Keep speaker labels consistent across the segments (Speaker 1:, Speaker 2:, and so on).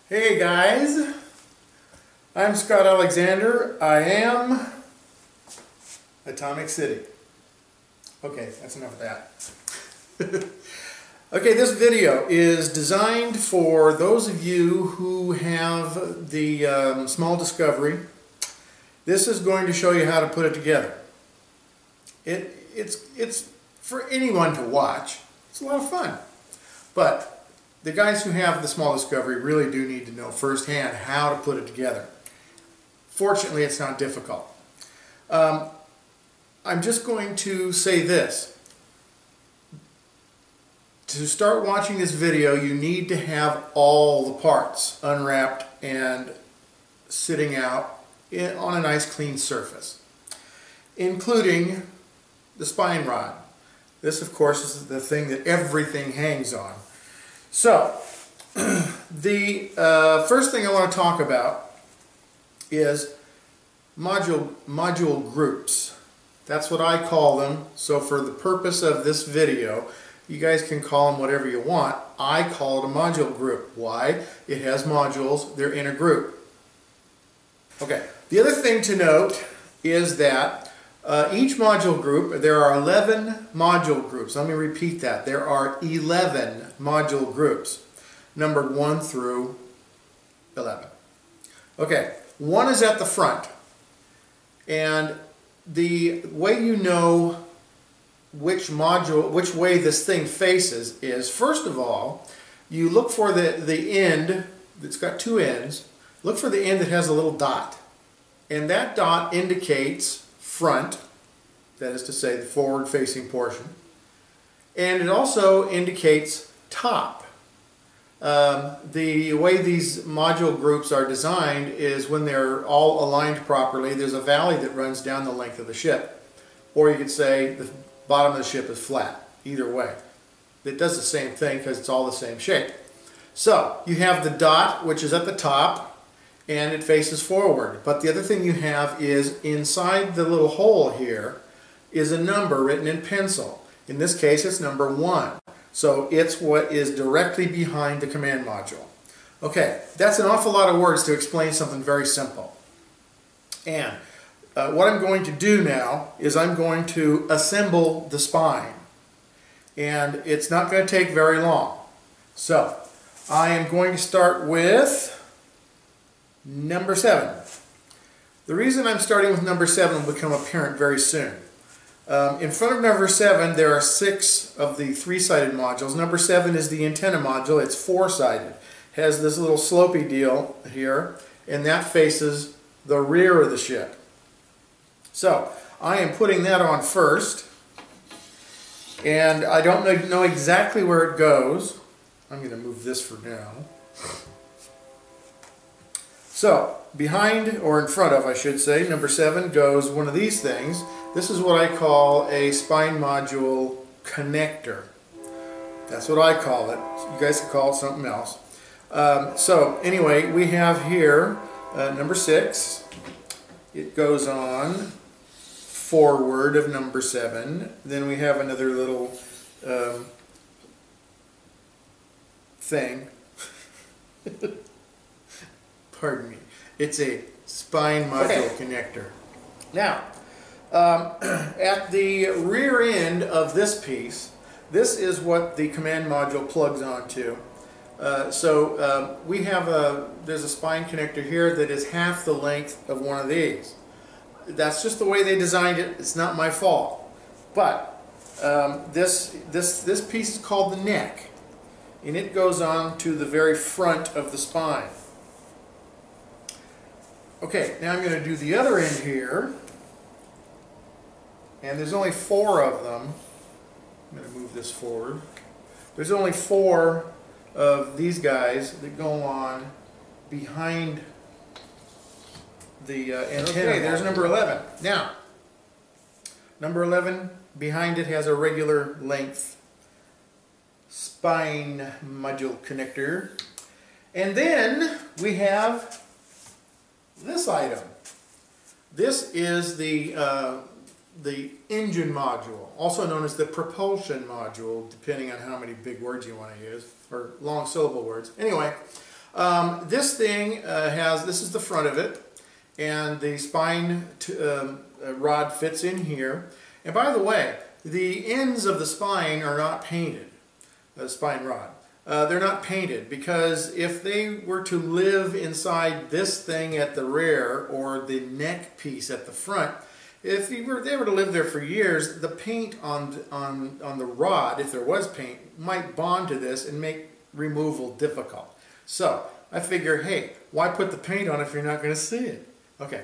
Speaker 1: Hey guys, I'm Scott Alexander. I am Atomic City. Okay, that's enough of that. Okay, this video is designed for those of you who have the small discovery. This is going to show you how to put it together. It's for anyone to watch. It's a lot of fun. But the guys who have the small discovery really do need to know firsthand how to put it together. Fortunately, it's not difficult. I'm just going to say this. To start watching this video, you need to have all the parts unwrapped and sitting out on a nice clean surface, including the spine rod. This, of course, is the thing that everything hangs on. So, the first thing I want to talk about is module groups. That's what I call them. So for the purpose of this video, you guys can call them whatever you want. I call it a module group. Why? It has modules. They're in a group. Okay. The other thing to note is that each module group, there are 11 module groups. Let me repeat that. There are 11 module groups, numbered 1 through 11. Okay, 1 is at the front. And the way you know which way this thing faces is, first of all, you look for the end. It's got 2 ends. Look for the end that has a little dot. And that dot indicates front, that is to say the forward facing portion, and it also indicates top. The way these module groups are designed is when they're all aligned properly, there's a valley that runs down the length of the ship, or you could say the bottom of the ship is flat. Either way, it does the same thing because it's all the same shape. So you have the dot, which is at the top, and it faces forward. But the other thing you have is inside the little hole here is a number written in pencil. In this case, it's number 1. So it's what is directly behind the command module. Okay, that's an awful lot of words to explain something very simple. And what I'm going to do now is I'm going to assemble the spine. And it's not going to take very long. So I am going to start with number 7. The reason I'm starting with number 7 will become apparent very soon. In front of number 7 there are 6 of the 3-sided modules. Number 7 is the antenna module. It's 4-sided. Has this little slopey deal here, and that faces the rear of the ship. So I am putting that on first, and I don't know exactly where it goes. I'm going to move this for now. So, behind, or in front of, I should say, number 7 goes one of these things. This is what I call a spine module connector. That's what I call it. You guys can call it something else. So, anyway, we have here number 6. It goes on forward of number 7. Then we have another little thing. Pardon me. It's a spine module connector. Now, at the rear end of this piece, this is what the command module plugs onto. We have there's a spine connector here that is half the length of one of these. That's just the way they designed it. It's not my fault. But this piece is called the neck, and it goes on to the very front of the spine. Okay, now I'm going to do the other end here, and there's only 4 of them. I'm going to move this forward. There's only 4 of these guys that go on behind the antenna. Okay, there's number 11. Now, number 11, behind it has a regular length spine module connector. And then we have this item. This is the engine module, also known as the propulsion module, depending on how many big words you want to use, or long syllable words. Anyway, This thing this is the front of it, and the spine rod fits in here. And by the way, the ends of the spine are not painted, the spine rod. They're not painted because if they were to live inside this thing at the rear or the neck piece at the front, if they were to live there for years, the paint on the rod, if there was paint, might bond to this and make removal difficult. So I figure, hey, why put the paint on if you're not going to see it? Okay.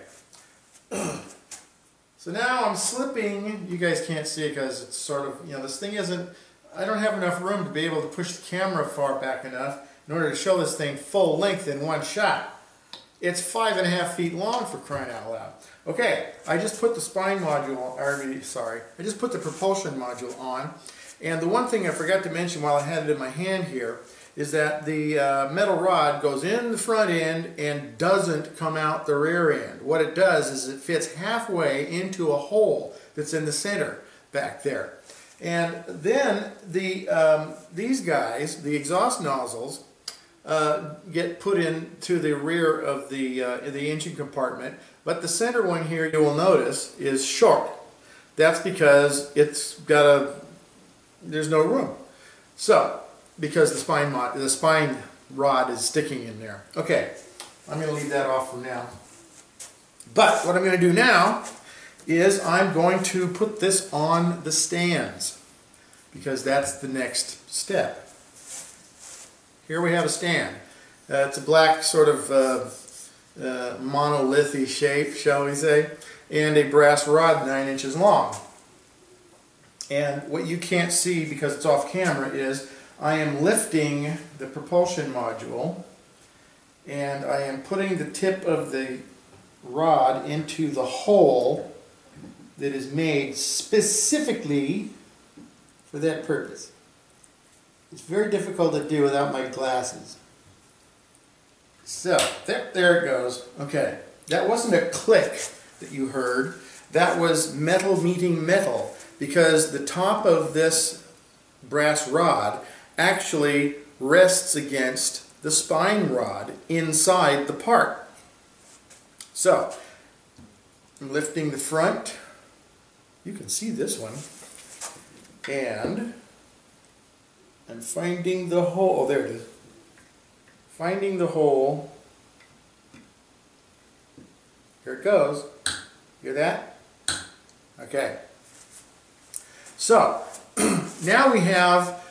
Speaker 1: So now I'm slipping. You guys can't see it because it's sort of, this thing isn't, I don't have enough room to be able to push the camera far back enough in order to show this thing full length in one shot. It's 5.5 feet long, for crying out loud. Okay, I just put the spine module, I just put the propulsion module on. And the one thing I forgot to mention while I had it in my hand here is that the metal rod goes in the front end and doesn't come out the rear end. What it does is it fits halfway into a hole that's in the center back there. And then these guys, the exhaust nozzles, get put into the rear of the engine compartment, but the center one here, you will notice, is short. That's because there's no room. So, because the spine rod is sticking in there. Okay, I'm going to leave that off for now. But what I'm going to do now is I'm going to put this on the stands, because that's the next step. Here we have a stand. It's a black sort of monolithic shape, shall we say, and a brass rod 9 inches long. And what you can't see because it's off camera is I am lifting the propulsion module and I am putting the tip of the rod into the hole that is made specifically for that purpose. It's very difficult to do without my glasses. So, there it goes. Okay, that wasn't a click that you heard. That was metal meeting metal, because the top of this brass rod actually rests against the spine rod inside the part. So, I'm lifting the front. You can see this one. And I'm finding the hole. Oh, there it is. Finding the hole. Here it goes. Hear that? Okay. So, now we have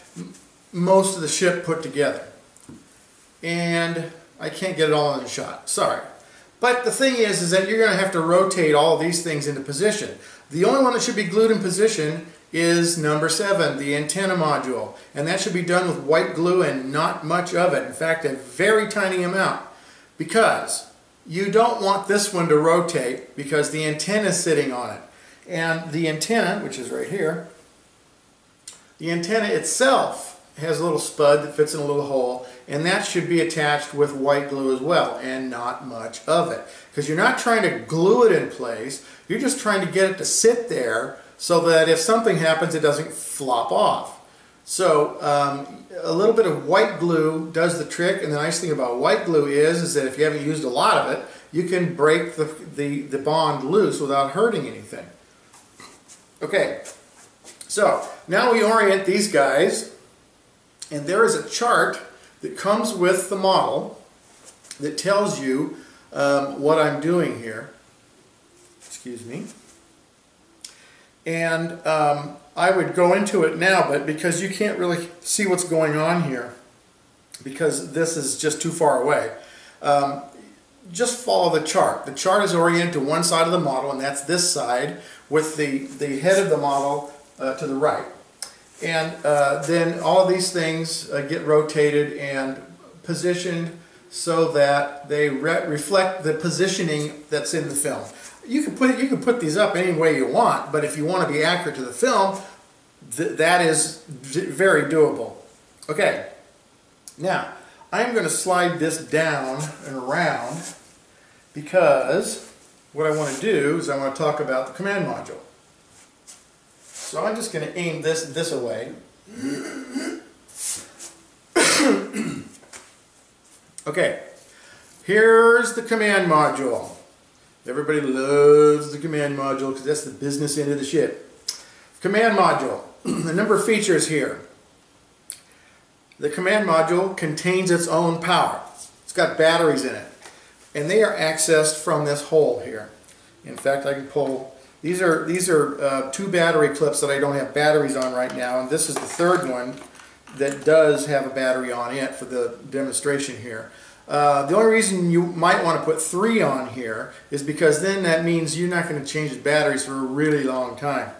Speaker 1: most of the ship put together. And I can't get it all in a shot. Sorry. But the thing is that you're going to have to rotate all these things into position. The only one that should be glued in position is number 7, the antenna module. And that should be done with white glue and not much of it. In fact, a very tiny amount. Because you don't want this one to rotate because the antenna is sitting on it. And the antenna, which is right here, the antenna itself has a little spud that fits in a little hole, and that should be attached with white glue as well, and not much of it. Because you're not trying to glue it in place, you're just trying to get it to sit there so that if something happens, it doesn't flop off. So a little bit of white glue does the trick, and the nice thing about white glue is that if you haven't used a lot of it, you can break the bond loose without hurting anything. Okay, so now we orient these guys. And there is a chart that comes with the model that tells you what I'm doing here. Excuse me. And I would go into it now, but because you can't really see what's going on here, because this is just too far away, just follow the chart. The chart is oriented to one side of the model, and that's this side, with the head of the model to the right. And then all of these things get rotated and positioned so that they reflect the positioning that's in the film. You can put these up any way you want, but if you want to be accurate to the film, that is very doable. Okay, now I'm going to slide this down and around because what I want to do is I want to talk about the command module. So I'm just going to aim this away. Okay, here's the command module. Everybody loves the command module because that's the business end of the ship. Command module, the number of features here. The command module contains its own power. It's got batteries in it, and they are accessed from this hole here. In fact, I can pull, these are 2 battery clips that I don't have batteries on right now, and this is the 3rd one that does have a battery on it for the demonstration here. The only reason you might want to put 3 on here is because then that means you're not going to change the batteries for a really long time.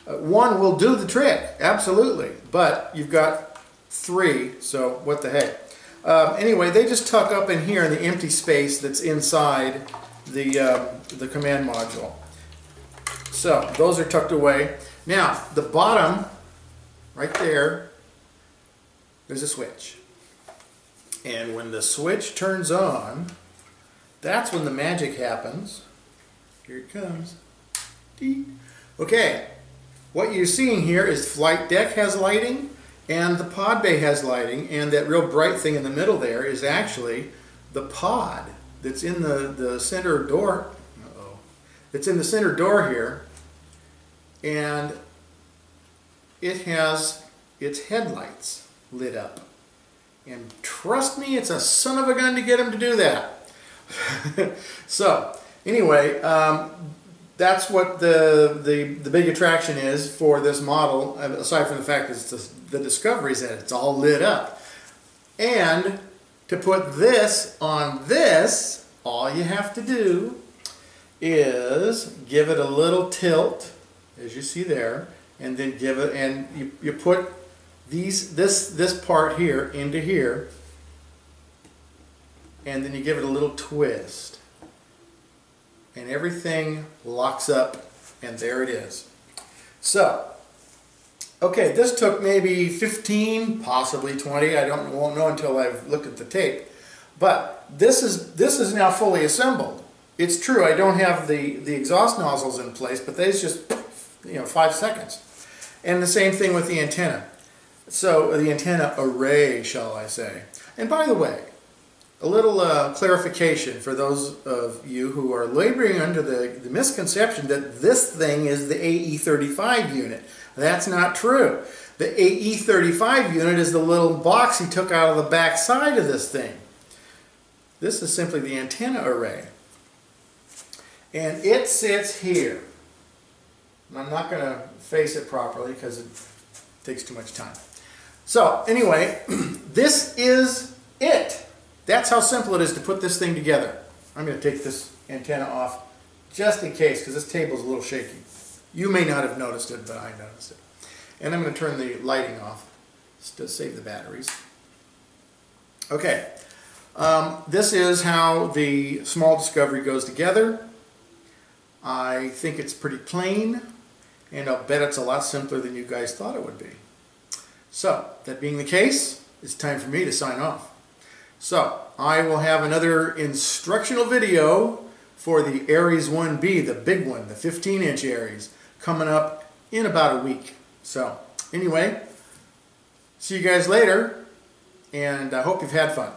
Speaker 1: 1 will do the trick, absolutely, but you've got 3, so what the heck. Anyway, they just tuck up in here in the empty space that's inside the command module. So those are tucked away. Now the bottom, right there, there's a switch. And when the switch turns on, that's when the magic happens. Here it comes. Okay, what you're seeing here is flight deck has lighting and the pod bay has lighting, and that real bright thing in the middle there is actually the pod that's in the center door. It's in the center door here, and it has its headlights lit up. And trust me, it's a son of a gun to get them to do that. So, anyway, that's what the big attraction is for this model, aside from the fact that it's the Discovery's in it. It's all lit up. And to put this on this, all you have to do is give it a little tilt, as you see there, and then give it, and you put this part here into here, and then you give it a little twist, and everything locks up, and there it is. So, okay, this took maybe 15, possibly 20. Won't know until I've looked at the tape. But this is now fully assembled. It's true, I don't have the exhaust nozzles in place, but they's just 5 seconds. And the same thing with the antenna. So the antenna array, shall I say. And by the way, a little clarification for those of you who are laboring under the misconception that this thing is the AE35 unit. That's not true. The AE35 unit is the little box he took out of the back side of this thing. This is simply the antenna array. And it sits here. And I'm not going to face it properly because it takes too much time. So anyway, this is it. That's how simple it is to put this thing together. I'm going to take this antenna off just in case, because this table's a little shaky. You may not have noticed it, but I noticed it. And I'm going to turn the lighting off to save the batteries. Okay, this is how the small Discovery goes together. I think it's pretty plain, and I'll bet it's a lot simpler than you guys thought it would be. So, that being the case, it's time for me to sign off. So, I will have another instructional video for the Aries 1B, the big one, the 15-inch Aries, coming up in about a week. So, anyway, see you guys later, and I hope you've had fun.